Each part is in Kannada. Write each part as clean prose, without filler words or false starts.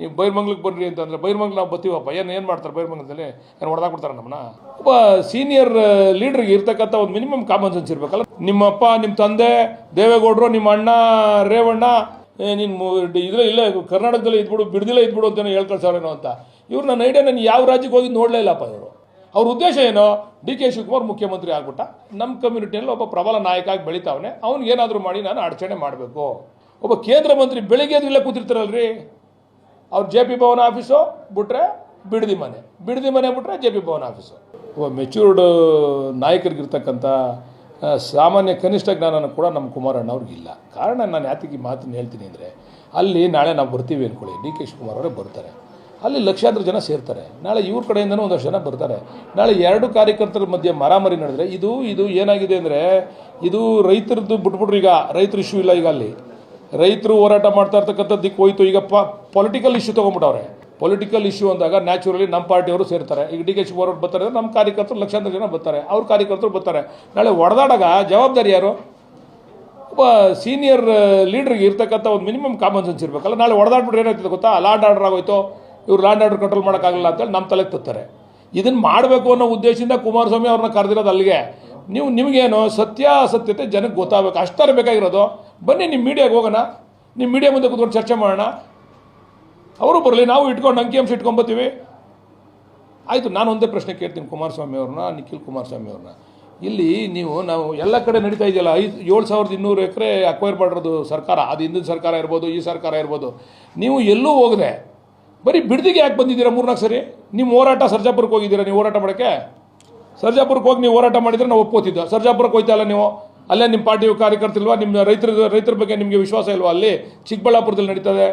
ನೀವು ಬೈರ್ಮಂಗ್ಲಕ್ಕೆ ಬರ್ರಿ ಅಂತಂದರೆ ಬೈರ್ಮಂಗ್ಲ ನಾವು ಬರ್ತೀವಪ್ಪ ಏನು ಮಾಡ್ತಾರೆ ಬೈರ್ಮಂಗ್ಲದಲ್ಲಿ ಏನು ಹೊಡೆದಾಕ್ಬಿಡ್ತಾರೆ ನಮ್ಮನ್ನ. ಒಬ್ಬ ಸೀನಿಯರ್ ಲೀಡ್ರಿಗೆ ಇರ್ತಕ್ಕಂಥ ಒಂದು ಮಿನಿಮಮ್ ಕಾಮನ್ ಸೆನ್ಸ್ ಇರಬೇಕಲ್ಲ. ನಿಮ್ಮಪ್ಪ ನಿಮ್ಮ ತಂದೆ ದೇವೇಗೌಡರು ನಿಮ್ಮ ಅಣ್ಣ ರೇವಣ್ಣ ನೀನು ಇಲ್ಲೇ ಕರ್ನಾಟಕದಲ್ಲಿ ಇದ್ಬಿಡು ಬಿಡ್ದಿಲ್ಲ ಇದ್ಬಿಡು ಅಂತ ಹೇಳಿ ಕಳ್ಸೋರೇನೋ ಅಂತ. ಇವ್ರು ನನ್ನ ಐಡಿಯಾ ನಾನು ಯಾವ ರಾಜ್ಯಕ್ಕೆ ಹೋಗಿ ನೋಡಲೇ ಇಲ್ಲಪ್ಪ. ಇವರು ಅವ್ರ ಉದ್ದೇಶ ಏನೋ ಡಿ ಕೆ ಶಿವಕುಮಾರ್ ಮುಖ್ಯಮಂತ್ರಿ ಆಗ್ಬಿಟ್ಟ, ನಮ್ಮ ಕಮ್ಯುನಿಟಿಯಲ್ಲಿ ಒಬ್ಬ ಪ್ರಬಲ ನಾಯಕ ಆಗಿ ಬೆಳಿತಾವನೆ, ಅವ್ನಿಗೇನಾದರೂ ಮಾಡಿ ನಾನು ಅಡಚಣೆ ಮಾಡಬೇಕು. ಒಬ್ಬ ಕೇಂದ್ರ ಮಂತ್ರಿ ಬೆಳಿಗ್ಗೆ ಇಲ್ಲೇ ಕೂತಿರ್ತಾರಲ್ರಿ, ಅವ್ರು ಜೆ ಪಿ ಭವನ ಆಫೀಸು ಬಿಟ್ರೆ ಬಿಡದಿ ಮನೆ ಬಿಟ್ರೆ ಜೆ ಪಿ ಭವನ ಆಫೀಸು. ಒಬ್ಬ ಮೆಚ್ಯೂರ್ಡ್ ನಾಯಕರಿಗಿರ್ತಕ್ಕಂಥ ಸಾಮಾನ್ಯ ಕನಿಷ್ಠ ಜ್ಞಾನನೂ ಕೂಡ ನಮ್ಮ ಕುಮಾರಣ್ಣ ಅವ್ರಿಗಿಲ್ಲ. ಕಾರಣ ನಾನು ಯಾತಕ್ಕೆ ಈ ಮಾತನ್ನು ಹೇಳ್ತೀನಿ ಅಂದರೆ, ಅಲ್ಲಿ ನಾಳೆ ನಾವು ಬರ್ತೀವಿ ಅಂದ್ಕೊಳ್ಳಿ, ಡಿ ಕೆ ಶಿವಕುಮಾರ್ ಅವರೇ ಬರ್ತಾರೆ, ಅಲ್ಲಿ ಲಕ್ಷಾಂತರ ಜನ ಸೇರ್ತಾರೆ, ನಾಳೆ ಇವ್ರ ಕಡೆಯಿಂದನೂ ಒಂದಷ್ಟು ಜನ ಬರ್ತಾರೆ. ನಾಳೆ ಎರಡು ಕಾರ್ಯಕರ್ತರ ಮಧ್ಯೆ ಮಾರಾಮಾರಿ ನಡೆದ್ರೆ ಇದು ಏನಾಗಿದೆ ಅಂದರೆ, ಇದು ರೈತರದ್ದು ಬಿಟ್ಬಿಟ್ರು. ಈಗ ರೈತರ ಇಶ್ಯೂ ಇಲ್ಲ, ಈಗ ಅಲ್ಲಿ ರೈತರು ಹೋರಾಟ ಮಾಡ್ತಾ ಇರ್ತಕ್ಕಂಥದ್ದು ದಿಕ್ಕು ಹೋಯ್ತು. ಈಗ ಪೊಲಿಟಿಕಲ್ ಇಶ್ಯೂ ತೊಗೊಂಡ್ಬಿಟ್ಟವ್ರೆ. ಪೊಲಿಟಿಕಲ್ ಇಶ್ಯೂ ಅಂದಾಗ ನ್ಯಾಚುರಲಿ ನಮ್ಮ ಪಾರ್ಟಿಯವರು ಸೇರ್ತಾರೆ. ಈಗ ಡಿ ಕೆ ಶಿವಕುಮಾರ್ ಅವರು ಬರ್ತಾರೆ, ನಮ್ಮ ಕಾರ್ಯಕರ್ತರು ಲಕ್ಷಾಂತರ ಜನ ಬರ್ತಾರೆ, ಅವ್ರ ಕಾರ್ಯಕರ್ತರು ಬರ್ತಾರೆ. ನಾಳೆ ಹೊಡೆದಾಡಾಗ ಜವಾಬ್ದಾರಿ ಯಾರು? ಒಬ್ಬ ಸೀನಿಯರ್ ಲೀಡ್ರಿಗೆ ಇರ್ತಕ್ಕಂಥ ಒಂದು ಮಿನಿಮಮ್ ಕಾಮನ್ ಸೆನ್ಸ್ ಇರಬೇಕಲ್ಲ. ನಾಳೆ ಹೊಡೆದಾಡ್ಬಿಟ್ರೆ ಏನಾಗ್ತದೆ ಗೊತ್ತಾ? ಲಾಂಡ್ ಆರ್ಡರ್ ಆಗೋಯ್ತು, ಇವ್ರು ಲ್ಯಾಂಡ್ ಆರ್ಡರ್ ಕಂಟ್ರೋಲ್ ಮಾಡೋಕ್ಕಾಗಲ್ಲ ಅಂತೇಳಿ ನಮ್ಮ ತಲೆಗೆ ತತ್ತಾರೆ. ಇದನ್ನು ಮಾಡಬೇಕು ಅನ್ನೋ ಉದ್ದೇಶದಿಂದ ಕುಮಾರಸ್ವಾಮಿ ಅವ್ರನ್ನ ಕರೆದಿರೋದು ಅಲ್ಲಿಗೆ. ನಿಮಗೇನು ಸತ್ಯಾಸತ್ಯತೆ ಜನಕ್ಕೆ ಗೊತ್ತಾಗಬೇಕು, ಅಷ್ಟೇ ಬೇಕಾಗಿರೋದು. ಬನ್ನಿ ನಿಮ್ಮ ಮೀಡಿಯಾಗೆ ಹೋಗೋಣ, ನಿಮ್ಮ ಮೀಡಿಯಾ ಮುಂದೆ ಕೂತ್ಕೊಂಡು ಚರ್ಚೆ ಮಾಡೋಣ, ಅವರು ಬರಲಿ, ನಾವು ಇಟ್ಕೊಂಡು ಅಂಕಿಅಂಶ ಇಟ್ಕೊಂಬತ್ತೀವಿ. ಆಯಿತು. ನಾನು ಒಂದೇ ಪ್ರಶ್ನೆ ಕೇಳ್ತೀನಿ ಕುಮಾರಸ್ವಾಮಿ ಅವ್ರನ್ನ, ನಿಖಿಲ್ ಕುಮಾರಸ್ವಾಮಿ ಅವ್ರನ್ನ. ಇಲ್ಲಿ ನಾವು ಎಲ್ಲ ಕಡೆ ನಡೀತಾ ಇದೆಯಲ್ಲ, 7,200 ಎಕರೆ ಅಕ್ವೈರ್ ಮಾಡಿರೋದು ಸರ್ಕಾರ, ಅದು ಹಿಂದಿನ ಸರ್ಕಾರ ಇರ್ಬೋದು, ಈ ಸರ್ಕಾರ ಇರ್ಬೋದು. ನೀವು ಎಲ್ಲೂ ಹೋಗದೆ ಬರೀ ಬಿಡದಿಗೆ ಯಾಕೆ ಬಂದಿದ್ದೀರಾ 3-4 ಸರಿ? ನಿಮ್ಮ ಹೋರಾಟ ಸರ್ಜಾಪುರಕ್ಕೆ ಹೋಗಿದ್ದೀರಾ ನೀವು ಹೋರಾಟ ಮಾಡೋಕ್ಕೆ? ಸರ್ಜಾಪುರಕ್ಕೆ ಹೋಗಿ ನೀವು ಹೋರಾಟ ಮಾಡಿದರೆ ನಾವು ಒಪ್ಕೋತಿದ್ದೋ. ಸರ್ಜಾಪುರಕ್ಕೆ ಹೋಯ್ತಾ ಇಲ್ಲ ನೀವು? ಅಲ್ಲೇ ನಿಮ್ಮ ಪಾರ್ಟಿ ಕಾರ್ಯಕರ್ತಲ್ವಾ? ನಿಮ್ಮ ರೈತರ ಬಗ್ಗೆ ನಿಮಗೆ ವಿಶ್ವಾಸ ಇಲ್ವಾ? ಅಲ್ಲಿ ಚಿಕ್ಕಬಳ್ಳಾಪುರದಲ್ಲಿ ನಡೀತದೆ,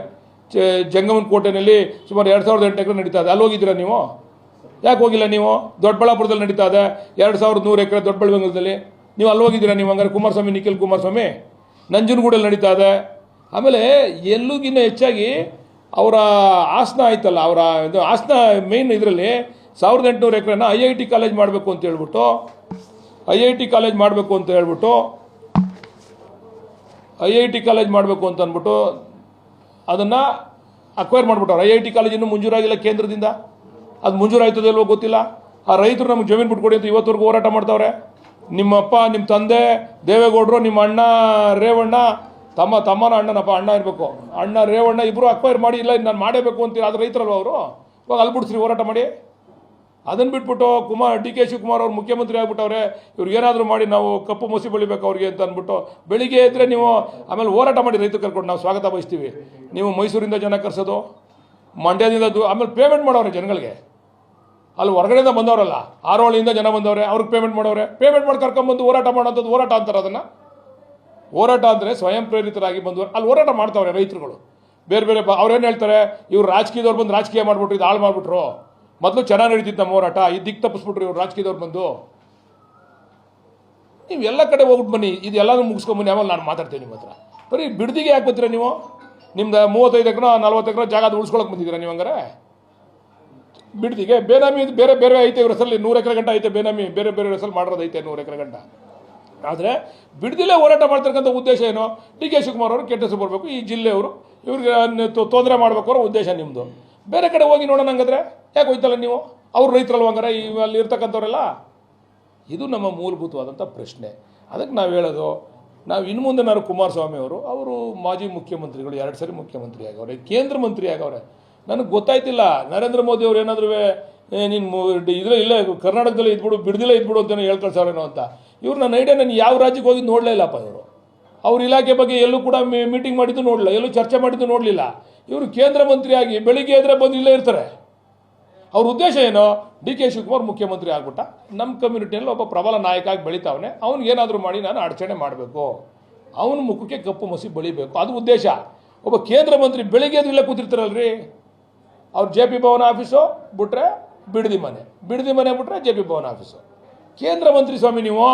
ಜಂಗಮನ ಕೋಟೆಯಲ್ಲಿ ಸುಮಾರು 2,008 ಎಕರೆ ನಡೀತಾ ಇದೆ, ಅಲ್ಲಿ ಹೋಗಿದ್ದೀರಾ ನೀವು? ಯಾಕೆ ಹೋಗಿಲ್ಲ ನೀವು? ದೊಡ್ಡಬಳ್ಳಾಪುರದಲ್ಲಿ ನಡೀತಾ ಇದೆ 2,100 ಎಕರೆ ದೊಡ್ಡಬಳ್ಳಾಪುರದಲ್ಲಿ, ನೀವು ಅಲ್ಲಿ ಹೋಗಿದ್ದೀರಾ ನೀವು? ಹಂಗಾರೆ ಕುಮಾರಸ್ವಾಮಿ, ನಿಖಿಲ್ ಕುಮಾರಸ್ವಾಮಿ. ನಂಜನಗೂಡಲ್ಲಿ ನಡೀತಾ ಇದೆ. ಆಮೇಲೆ ಎಲ್ಲೂಗಿನ್ನ ಹೆಚ್ಚಾಗಿ ಅವರ ಹಾಸನ ಆಯ್ತಲ್ಲ, ಅವರ ಇದು ಹಾಸನ ಮೇನ್ ಇದರಲ್ಲಿ 1,800 ಎಕರೆನ IIT ಕಾಲೇಜ್ ಮಾಡಬೇಕು ಅಂತ ಹೇಳ್ಬಿಟ್ಟು IIT ಕಾಲೇಜ್ ಮಾಡಬೇಕು ಅಂತ ಅಂದ್ಬಿಟ್ಟು ಅದನ್ನು ಅಕ್ವೈರ್ ಮಾಡಿಬಿಟ್ಟವ್ರು. IIT ಕಾಲೇಜ್ ಇನ್ನೂ ಮಂಜೂರಾಗಿಲ್ಲ ಕೇಂದ್ರದಿಂದ. ಅದು ಮಂಜೂರಾಯ್ತದೆ ಇಲ್ವೋ ಗೊತ್ತಿಲ್ಲ. ಆ ರೈತರು ನಮ್ಗೆ ಜಮೀನು ಬಿಟ್ಕೊಡಿ ಅಂತ ಇವತ್ತವರೆಗೂ ಹೋರಾಟ ಮಾಡ್ತಾವ್ರೆ. ನಿಮ್ಮಪ್ಪ ನಿಮ್ಮ ತಂದೆ ದೇವೇಗೌಡರು ನಿಮ್ಮ ಅಣ್ಣ ರೇವಣ್ಣ, ತಮ್ಮನ ಅಣ್ಣನಪ್ಪ, ಅಣ್ಣ ಇರಬೇಕು, ಅಣ್ಣ ರೇವಣ್ಣ ಇಬ್ಬರು ಅಕ್ವೈರ್ ಮಾಡಿ, ಇಲ್ಲ ನಾನು ಮಾಡೇಬೇಕು ಅಂತೀರ. ಅದು ರೈತರಲ್ವ ಅವರು? ಇವಾಗ ಅಲ್ಲಿ ಬಿಡಿಸ್ರಿ ಹೋರಾಟ ಮಾಡಿ. ಅದನ್ನು ಬಿಟ್ಬಿಟ್ಟು ಡಿ ಕೆ ಶಿವಕುಮಾರ್ ಅವ್ರು ಮುಖ್ಯಮಂತ್ರಿ ಆಗ್ಬಿಟ್ಟವ್ರೆ, ಇವ್ರಿಗೇನಾದರೂ ಮಾಡಿ ನಾವು ಕಪ್ಪು ಮಸಿ ಬೆಳಿಬೇಕು ಅವ್ರಿಗೆ ಅಂತ ಅಂದ್ಬಿಟ್ಟು ಬೆಳಿಗ್ಗೆ ಇದ್ದರೆ ನೀವು ಆಮೇಲೆ ಹೋರಾಟ ಮಾಡಿ ರೈತರು ಕರ್ಕೊಂಡು ನಾವು ಸ್ವಾಗತ ಬಯಸ್ತೀವಿ. ನೀವು ಮೈಸೂರಿಂದ ಜನ ಕರ್ಸೋದು, ಮಂಡ್ಯದಿಂದ ಆಮೇಲೆ ಪೇಮೆಂಟ್ ಮಾಡೋರೆ ಜನಗಳಿಗೆ. ಅಲ್ಲಿ ಹೊರಗಡೆಯಿಂದ ಬಂದವರಲ್ಲ, ಆರೋಳಿಯಿಂದ ಜನ ಬಂದವ್ರೆ, ಅವ್ರಿಗೆ ಪೇಮೆಂಟ್ ಮಾಡೋರೆ. ಪೇಮೆಂಟ್ ಮಾಡಿ ಕರ್ಕೊಂಡ್ಬಂದು ಹೋರಾಟ ಮಾಡೋಂಥದ್ದು ಹೋರಾಟ ಅಂತಾರೆ. ಅದನ್ನು ಹೋರಾಟ ಅಂದರೆ ಸ್ವಯಂ ಪ್ರೇರಿತರಾಗಿ ಬಂದವರು ಅಲ್ಲಿ ಹೋರಾಟ ಮಾಡ್ತಾವ್ರೆ ರೈತರುಗಳು. ಬೇರೆ ಅವ್ರೇನು ಹೇಳ್ತಾರೆ, ಇವ್ರು ರಾಜಕೀಯದವ್ರು ಬಂದು ರಾಜಕೀಯ ಮಾಡಿಬಿಟ್ರು, ಇದು ಹಾಳು ಮಾಡಿಬಿಟ್ರು. ಮೊದಲು ಚೆನ್ನಾಗಿ ನಡೀತಿತ್ತು ನಮ್ಮ ಹೋರಾಟ, ಈ ದಿಕ್ಕು ತಪ್ಪಿಸ್ಬಿಟ್ರು ಇವ್ರು ರಾಜಕೀಯದವ್ರು ಬಂದು. ನೀವು ಎಲ್ಲ ಕಡೆ ಹೋಗ್ಬಿಟ್ಟು ಬನ್ನಿ, ಇದೆಲ್ಲನೂ ಮುಗಿಸ್ಕೊಂಬನ್ನಿ, ಆಮೇಲೆ ನಾನು ಮಾತಾಡ್ತೀನಿ ನಿಮ್ಮ ಹತ್ರ. ಬರೀ ಬಿಡದಿಗೆ ಯಾಕೆ ಬರ್ತೀರಾ ನೀವು? ನಿಮ್ದು 35 ಎಕರೆ 40 ಎಕರೆ ಜಾಗ ಉಳಿಸ್ಕೊಳಕ್ಕೆ ಬಂದಿದ್ದೀರಾ ನೀವು? ಹಂಗಾರೆ ಬಿಡದಿಗೆ ಬೇನಾಮಿ ಬೇರೆ ಐತೆ ಇವ್ರ ಹೆಸರಲ್ಲಿ 100 ಎಕರೆ ಗಂಟ ಐತೆ ಬೇನಾಮಿ, ಬೇರೆ ಹೆಸರಲ್ಲಿ ಮಾಡಿರೋದು ಐತೆ 100 ಎಕರೆ ಗಂಟ. ಆದರೆ ಬಿಡದಿಲ್ಲೇ ಹೋರಾಟ ಮಾಡ್ತಕ್ಕಂಥ ಉದ್ದೇಶ ಏನು? ಡಿ ಕೆ ಶಿವಕುಮಾರ್ ಅವರು ಕೆಟ್ಟ ಹೆಸರು ಬರಬೇಕು, ಈ ಜಿಲ್ಲೆಯವರು ಇವ್ರಿಗೆ ತೊಂದರೆ ಮಾಡಬೇಕು ಅನ್ನೋ ಉದ್ದೇಶ ನಿಮ್ಮದು. ಬೇರೆ ಕಡೆ ಹೋಗಿ ನೋಡೋಣ. ಹಂಗಾದ್ರೆ ಯಾಕೆ ಹೋಯ್ತಲ್ಲ ನೀವು? ಅವ್ರು ರೈತರಲ್ವ ಹಂಗಾರೆ ಅಲ್ಲಿ ಇರ್ತಕ್ಕಂಥವ್ರೆಲ್ಲ? ಇದು ನಮ್ಮ ಮೂಲಭೂತವಾದಂಥ ಪ್ರಶ್ನೆ. ಅದಕ್ಕೆ ನಾವು ಹೇಳೋದು, ನಾವು ಇನ್ನು ಮುಂದೆ ಕುಮಾರಸ್ವಾಮಿ ಅವರು ಮಾಜಿ ಮುಖ್ಯಮಂತ್ರಿಗಳು, 2 ಸರಿ ಮುಖ್ಯಮಂತ್ರಿ ಆಗವ್ರೆ, ಕೇಂದ್ರ ಮಂತ್ರಿ ಆಗವ್ರೆ. ನನಗೆ ಗೊತ್ತಾಯ್ತಿಲ್ಲ ನರೇಂದ್ರ ಮೋದಿ ಅವ್ರು ಏನಾದರೂ ನೀನು ಇಲ್ಲೇ ಕರ್ನಾಟಕದಲ್ಲಿ ಇದ್ಬಿಡು ಬಿಡ್ದಿಲ್ಲ ಇದ್ಬಿಡು ಅಂತ ಹೇಳಿ ಕಳ್ಸೋರೇನೋ ಅಂತ. ಇವ್ರು ನನ್ನ ಐಡಿಯಾ ನಾನು ಯಾವ ರಾಜ್ಯಕ್ಕೆ ಹೋಗಿ ನೋಡಲೇ ಇಲ್ಲಪ್ಪ. ಇವರು ಅವ್ರ ಇಲಾಖೆ ಬಗ್ಗೆ ಎಲ್ಲೂ ಕೂಡ ಮೀಟಿಂಗ್ ಮಾಡಿದ್ದು ನೋಡಲಿಲ್ಲ, ಎಲ್ಲೂ ಚರ್ಚೆ ಮಾಡಿದ್ದು ನೋಡಲಿಲ್ಲ. ಇವರು ಕೇಂದ್ರ ಮಂತ್ರಿಯಾಗಿ ಬೆಳಿಗ್ಗೆ ಎದ್ರೆ ಬಂದು ಇಲ್ಲೇ ಇರ್ತಾರೆ. ಅವ್ರ ಉದ್ದೇಶ ಏನೋ? ಡಿ ಕೆ ಶಿವಕುಮಾರ್ ಮುಖ್ಯಮಂತ್ರಿ ಆಗ್ಬಿಟ್ಟ, ನಮ್ಮ ಕಮ್ಯುನಿಟಿಯಲ್ಲಿ ಒಬ್ಬ ಪ್ರಬಲ ನಾಯಕ ಆಗಿ ಬೆಳಿತಾವನೆ, ಅವ್ನಿಗೇನಾದರೂ ಮಾಡಿ ನಾನು ಅಡಚಣೆ ಮಾಡಬೇಕು, ಅವನ ಮುಖಕ್ಕೆ ಕಪ್ಪು ಮಸಿ ಬಳಿಬೇಕು, ಅದು ಉದ್ದೇಶ. ಒಬ್ಬ ಕೇಂದ್ರ ಮಂತ್ರಿ ಬೆಳಿಗ್ಗೆ ಎದ್ರೆ ಇಲ್ಲೇ ಕೂತಿರ್ತಾರಲ್ರಿ, ಅವ್ರು ಜೆ ಪಿ ಭವನ ಆಫೀಸು ಬಿಟ್ರೆ ಬಿಡದಿ ಮನೆ ಬಿಟ್ರೆ ಜೆ ಪಿ ಭವನ ಆಫೀಸು. ಕೇಂದ್ರ ಮಂತ್ರಿ ಸ್ವಾಮಿ ನೀವು.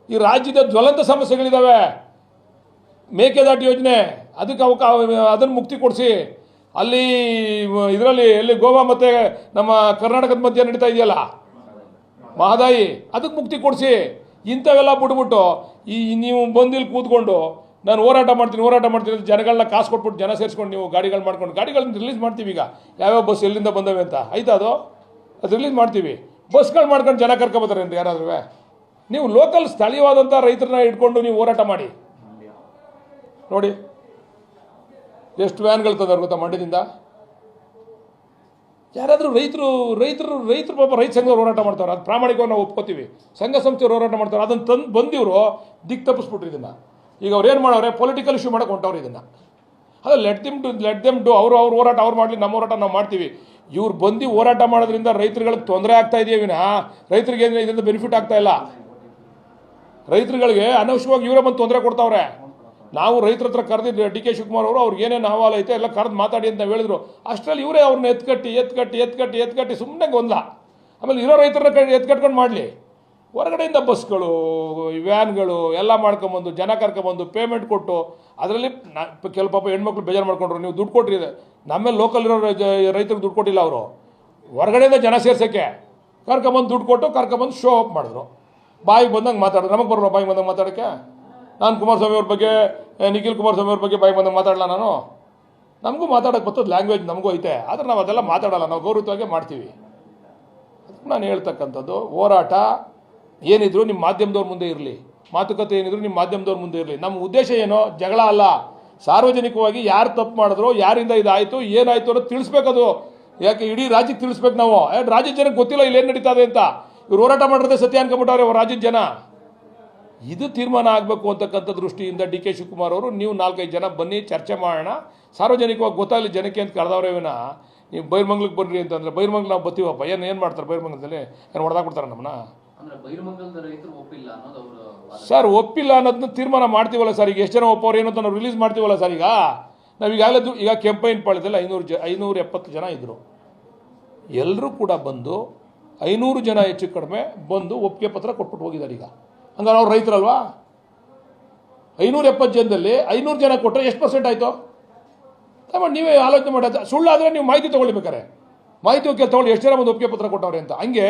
ಈ ರಾಜ್ಯದ ಜ್ವಲಂತ ಸಮಸ್ಯೆಗಳಿದ್ದಾವೆ. ಮೇಕೆದಾಟು ಯೋಜನೆ, ಅದಕ್ಕೆ ಅದನ್ನು ಮುಕ್ತಿ ಕೊಡಿಸಿ. ಅಲ್ಲಿ ಇದರಲ್ಲಿ ಎಲ್ಲಿ ಗೋವಾ ಮತ್ತು ನಮ್ಮ ಕರ್ನಾಟಕದ ಮಧ್ಯೆ ನಡೀತಾ ಇದೆಯಲ್ಲ ಮಹದಾಯಿ, ಅದಕ್ಕೆ ಮುಕ್ತಿ ಕೊಡಿಸಿ. ಇಂಥವೆಲ್ಲ ಬಿಟ್ಬಿಟ್ಟು ನೀವು ಬಂದಿಲ್ಲಿ ಕೂತ್ಕೊಂಡು ನಾನು ಹೋರಾಟ ಮಾಡ್ತೀನಿ ಅಂತ ಜನಗಳನ್ನ ಕಾಸು ಕೊಟ್ಬಿಟ್ಟು ಜನ ಸೇರಿಸ್ಕೊಂಡು ನೀವು ಗಾಡಿಗಳು ಮಾಡ್ಕೊಂಡು ಗಾಡಿಗಳನ್ನ ರಿಲೀಸ್ ಮಾಡ್ತೀವಿ. ಈಗ ಯಾವ್ಯಾವ ಬಸ್ ಎಲ್ಲಿಂದ ಬಂದವೆ ಅಂತ ಆಯ್ತಾ ಅದು ರಿಲೀಸ್ ಮಾಡ್ತೀವಿ. ಬಸ್ಗಳು ಮಾಡ್ಕೊಂಡು ಜನ ಕರ್ಕೊಬೋತಾರೆ ಅಂತ ಯಾರಾದ್ರೂ. ನೀವು ಲೋಕಲ್ ಸ್ಥಳೀಯವಾದಂಥ ರೈತರನ್ನ ಇಟ್ಕೊಂಡು ನೀವು ಹೋರಾಟ ಮಾಡಿ ನೋಡಿ ಎಷ್ಟು ವ್ಯಾನ್ಗಳು ತಂದಾರೆ ಗೊತ್ತಾ ಮಂಡ್ಯದಿಂದ. ಯಾರಾದರೂ ರೈತರು ಪಾಪ ರೈತ ಸಂಘದವ್ರು ಹೋರಾಟ ಮಾಡ್ತಾರೆ, ಅದು ಪ್ರಾಮಾಣಿಕವಾಗಿ ನಾವು ಒಪ್ಕೋತೀವಿ. ಸಂಘ ಸಂಸ್ಥೆಯವ್ರು ಹೋರಾಟ ಮಾಡ್ತಾರೆ, ಅದನ್ನು ತಂದು ಬಂದಿವರು ದಿಕ್ಕು ತಪ್ಪಿಸ್ಬಿಟ್ರು ಇದನ್ನು. ಈಗ ಅವ್ರು ಏನು ಮಾಡೋರೆ, ಪೊಲಿಟಿಕಲ್ ಇಶ್ಯೂ ಮಾಡೋಕೆ ಹೊಂಟವ್ರು ಇದನ್ನು. ಅಲ್ಲ, ಲೆಟ್ ದೆಮ್ ಡು ಅವ್ರು ಹೋರಾಟ ಅವ್ರು ಮಾಡಲಿ, ನಮ್ಮ ಹೋರಾಟ ನಾವು ಮಾಡ್ತೀವಿ. ಇವ್ರು ಬಂದು ಹೋರಾಟ ಮಾಡೋದ್ರಿಂದ ರೈತರುಗಳಿಗೆ ತೊಂದರೆ ಆಗ್ತಾ ಇದೆಯೇ ವಿನಃ ರೈತರಿಗೆ ಏನು ಇದರಿಂದ ಬೆನಿಫಿಟ್ ಆಗ್ತಾ ಇಲ್ಲ. ರೈತರುಗಳಿಗೆ ಅನವಶ್ಯವಾಗಿ ಇವರೇ ಬಂದು ತೊಂದರೆ ಕೊಡ್ತಾವ್ರೆ. ನಾವು ರೈತರ ಹತ್ರ ಕರೆದಿದ್ದು ಡಿ ಕೆ ಶಿವಕುಮಾರ್ ಅವರು, ಅವ್ರಿಗೆ ಏನೇನು ಅಹವಾಲು ಐತೆ ಎಲ್ಲ ಕರೆದು ಮಾತಾಡಿ ಅಂತ ಹೇಳಿದ್ರು. ಅಷ್ಟರಲ್ಲಿ ಇವರೇ ಅವ್ರನ್ನ ಎತ್ಕಟ್ಟಿ ಸುಮ್ಮನೆ ಗೊಂದಲ. ಆಮೇಲೆ ಇರೋ ರೈತರನ್ನ ಎತ್ಕಟ್ಕೊಂಡು ಮಾಡಲಿ. ಹೊರಗಡೆಯಿಂದ ಬಸ್ಗಳು, ವ್ಯಾನ್ಗಳು ಎಲ್ಲ ಮಾಡ್ಕೊಂಬಂದು ಜನ ಕರ್ಕೊಂಬಂದು ಪೇಮೆಂಟ್ ಕೊಟ್ಟು, ಅದರಲ್ಲಿ ಕೆಲವು ಪಾಪ ಹೆಣ್ಮಕ್ಳು ಬೇಜಾರು ಮಾಡ್ಕೊಂಡ್ರು. ನೀವು ದುಡ್ಡು ಕೊಟ್ರಿ, ನಮ್ಮೇಲೆ ಲೋಕಲ್ ಇರೋ ರೈತರಿಗೆ ದುಡ್ಡು ಕೊಟ್ಟಿಲ್ಲ ಅವರು. ಹೊರಗಡೆಯಿಂದ ಜನ ಸೇರ್ಸೋಕ್ಕೆ ಕರ್ಕೊಂಬಂದು ದುಡ್ಡು ಕೊಟ್ಟು ಕರ್ಕೊಂಬಂದು ಶೋ ಅಪ್ ಮಾಡಿದ್ರು. ಬಾಯಿಗೆ ಬಂದಂಗೆ ಮಾತಾಡೋದು. ನಮಗೆ ಬರೋಲ್ಲ ಬಾಯಿಗೆ ಬಂದಂಗೆ ಮಾತಾಡೋಕ್ಕೆ. ನಾನು ಕುಮಾರಸ್ವಾಮಿ ಅವ್ರ ಬಗ್ಗೆ, ನಿಖಿಲ್ ಕುಮಾರಸ್ವಾಮಿ ಅವ್ರ ಬಗ್ಗೆ ಬಾಯಿಗೆ ಬಂದಂಗೆ ಮಾತಾಡಲ್ಲ ನಾನು. ನಮಗೂ ಮಾತಾಡೋಕ್ಕೆ ಬರ್ತದೆ, ಲ್ಯಾಂಗ್ವೇಜ್ ನಮಗೂ ಐತೆ. ಆದರೆ ನಾವು ಅದೆಲ್ಲ ಮಾತಾಡಲ್ಲ, ನಾವು ಗೌರವವಾಗಿ ಮಾಡ್ತೀವಿ. ಅದಕ್ಕೆ ನಾನು ಹೇಳ್ತಕ್ಕಂಥದ್ದು, ಹೋರಾಟ ಏನಿದ್ರು ನಿಮ್ಮ ಮಾಧ್ಯಮದವ್ರ ಮುಂದೆ ಇರಲಿ, ಮಾತುಕತೆ ಏನಿದ್ರು ನಿಮ್ಮ ಮಾಧ್ಯಮದವ್ರ ಮುಂದೆ ಇರಲಿ. ನಮ್ಮ ಉದ್ದೇಶ ಏನೋ ಜಗಳ ಅಲ್ಲ. ಸಾರ್ವಜನಿಕವಾಗಿ ಯಾರು ತಪ್ಪು ಮಾಡಿದ್ರು, ಯಾರಿಂದ ಇದಾಯಿತು, ಏನಾಯಿತು ಅನ್ನೋದು ತಿಳಿಸ್ಬೇಕದು. ಯಾಕೆ ಇಡೀ ರಾಜ್ಯಕ್ಕೆ ತಿಳಿಸ್ಬೇಕು ನಾವು. ರಾಜ್ಯದ ಜನಕ್ಕೆ ಗೊತ್ತಿಲ್ಲ ಇಲ್ಲಿ ಏನು ನಡೀತಾ ಇದೆ ಅಂತ. ಇವ್ರು ಹೋರಾಟ ಮಾಡಿರೋದೇ ಸತ್ಯ ಅನ್ಕೊಂಬಿಟ್ಟವ್ರೆ ಅವ್ರು ರಾಜ್ಯದ ಜನ. ಇದು ತೀರ್ಮಾನ ಆಗಬೇಕು ಅಂತಕ್ಕಂಥ ದೃಷ್ಟಿಯಿಂದ ಡಿ ಕೆ ಶಿವಕುಮಾರ್ ಅವರು, ನೀವು 4-5 ಜನ ಬನ್ನಿ, ಚರ್ಚೆ ಮಾಡೋಣ, ಸಾರ್ವಜನಿಕವಾಗಿ ಗೊತ್ತಾಗಲಿ ಜನಕ್ಕೆ ಅಂತ ಕರೆದವ್ರೆ ವಿನ ನೀವು ಬೈರ್ಮಂಗ್ಲಕ್ಕೆ ಬನ್ನಿರಿ ಅಂತಂದರೆ ಬೈರ್ಮಂಗ್ಲ ನಾವು ಬತ್ತೀವಪ್ಪ. ಏನು ಮಾಡ್ತಾರೆ ಬೈರ್ಮಂಗ್ಲದಲ್ಲಿ? ಏನು ಹೊಡೆದಾಕ್ಬಿಡ್ತಾರೆ ನಮ್ಮನ್ನ? ಸರ್, ಒಪ್ಪಿಲ್ಲ ಅನ್ನೋದನ್ನ ತೀರ್ಮಾನ ಮಾಡ್ತೀವಲ್ಲ ಸರ್. ಈಗ ಎಷ್ಟು ಜನ ಒಪ್ಪವ್ರು ಏನು ಅಂತ ನಾವು ರಿಲೀಸ್ ಮಾಡ್ತೀವಲ್ಲ ಸರ್. ಈಗ ಕೆಂಪೈನಪಾಳ್ಯದಲ್ಲಿ 570 ಜನ ಇದ್ದರು. ಎಲ್ಲರೂ ಕೂಡ ಬಂದು 500 ಜನ ಹೆಚ್ಚು ಕಡಿಮೆ ಬಂದು ಒಪ್ಪಿಗೆ ಪತ್ರ ಕೊಟ್ಬಿಟ್ಟು ಹೋಗಿದ್ದಾರೆ. ಈಗ ಹಂಗಾರೆ ಅವ್ರು ರೈತರಲ್ವಾ? 570 ಜನದಲ್ಲಿ 500 ಜನ ಕೊಟ್ಟರೆ ಎಷ್ಟು % ಆಯಿತು? ನೀವೇ ಆಲೋಚನೆ ಮಾಡೋದು. ಸುಳ್ಳಾದರೆ ನೀವು ಮಾಹಿತಿ ತೊಗೊಳ್ಬೇಕಾರೆ ಮಾಹಿತಿ ತಗೊಳ್ಳಿ ಎಷ್ಟು ಜನ ಬಂದು ಒಪ್ಪಿಗೆ ಪತ್ರ ಕೊಟ್ಟವ್ರೆ ಅಂತ. ಹಂಗೆ